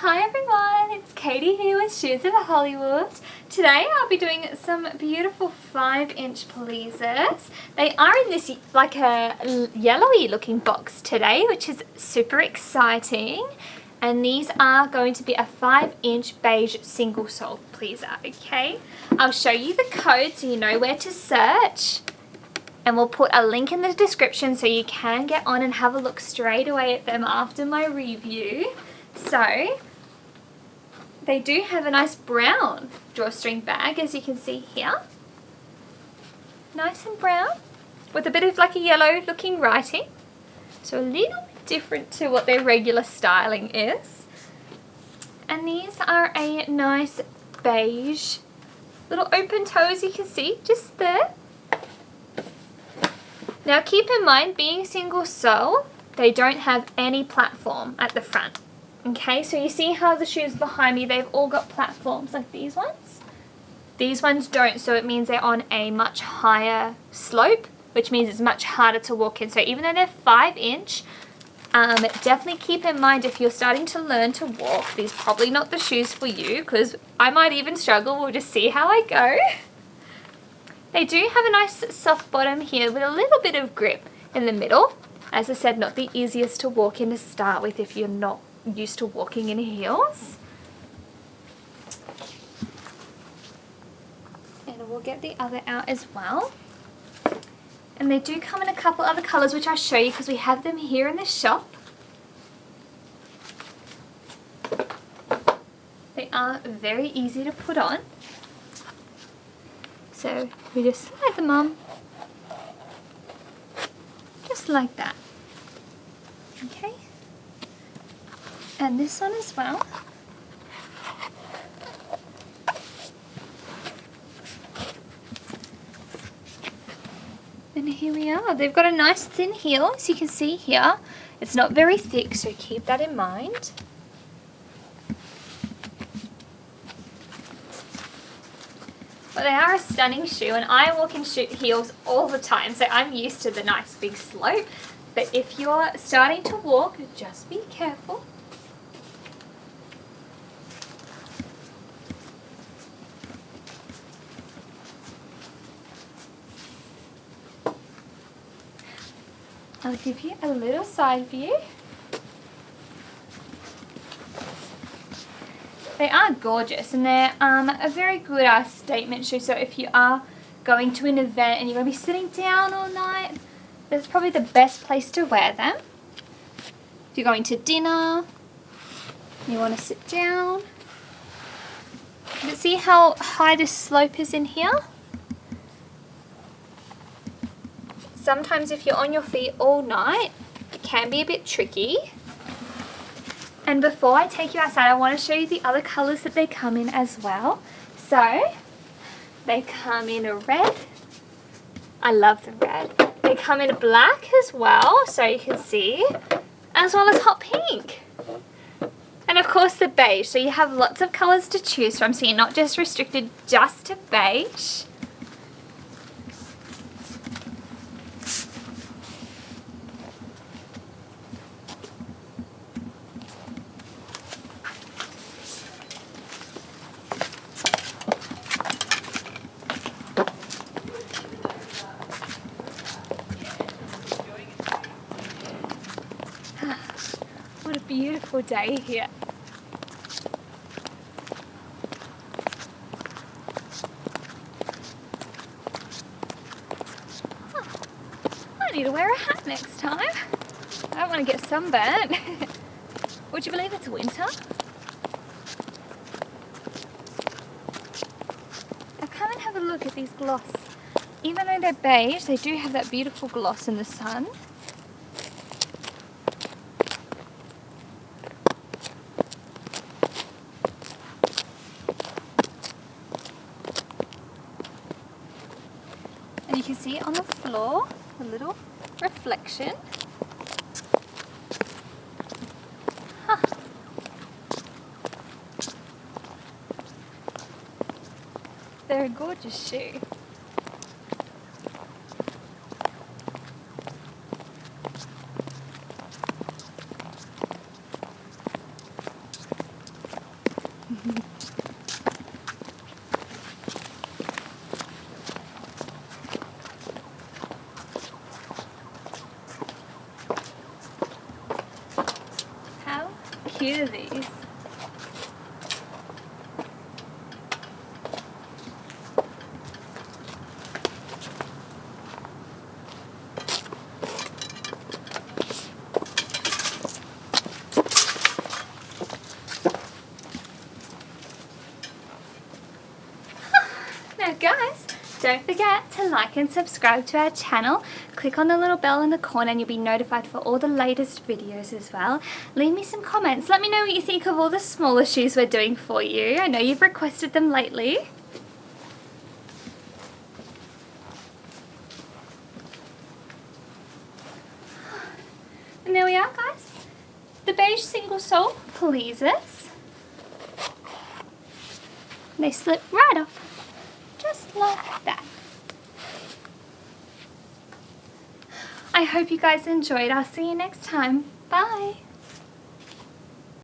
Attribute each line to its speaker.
Speaker 1: Hi everyone, it's Katie here with Shoes of Hollywood. Today I'll be doing some beautiful 5-inch pleasers. They are in this like a yellowy looking box today, which is super exciting. And these are going to be a 5-inch beige single sole pleaser, okay? I'll show you the code so you know where to search. And we'll put a link in the description so you can get on and have a look straight away at them after my review. So, they do have a nice brown drawstring bag, as you can see here. Nice and brown, with a bit of like a yellow looking writing. So a little bit different to what their regular styling is. And these are a nice beige little open toe, as you can see, just there. Now keep in mind, being single sole, they don't have any platform at the front. Okay, so you see how the shoes behind me, they've all got platforms like these ones? These ones don't, so it means they're on a much higher slope, which means it's much harder to walk in. So even though they're 5-inch, definitely keep in mind if you're starting to learn to walk, these are probably not the shoes for you, because I might even struggle. We'll just see how I go. They do have a nice soft bottom here with a little bit of grip in the middle. As I said, not the easiest to walk in to start with if you're not used to walking in heels. And we'll get the other out as well. And they do come in a couple other colours, which I'll show you because we have them here in the shop. They are very easy to put on. So we just slide them on, just like that. Okay. And this one as well. And here we are. They've got a nice thin heel, as you can see here. It's not very thick, so keep that in mind. But they are a stunning shoe, and I walk in heels all the time, so I'm used to the nice big slope. But if you're starting to walk, just be careful. I'll give you a little side view. They are gorgeous, and they're a very good statement shoe. So if you are going to an event and you're going to be sitting down all night, that's probably the best place to wear them. If you're going to dinner, you want to sit down. But see how high this slope is in here? Sometimes if you're on your feet all night, it can be a bit tricky. And before I take you outside, I want to show you the other colours that they come in as well. So, they come in a red. I love the red. They come in a black as well, so you can see, as well as hot pink. And of course the beige, so you have lots of colours to choose from, so you're not just restricted just to beige. What a beautiful day here. I need to wear a hat next time. I don't want to get sunburnt. Would you believe it's winter? Now come and have a look at these gloss. Even though they're beige, they do have that beautiful gloss in the sun. And you can see on the floor a little reflection. Huh. They're a gorgeous shoe. How cute are these? Now guys, don't forget to like and subscribe to our channel. Click on the little bell in the corner and you'll be notified for all the latest videos as well. Leave me some comments. Let me know what you think of all the smaller shoes we're doing for you. I know you've requested them lately. And there we are guys. The beige single sole pleasers. They slip right off. Just like that. I hope you guys enjoyed. I'll see you next time. Bye.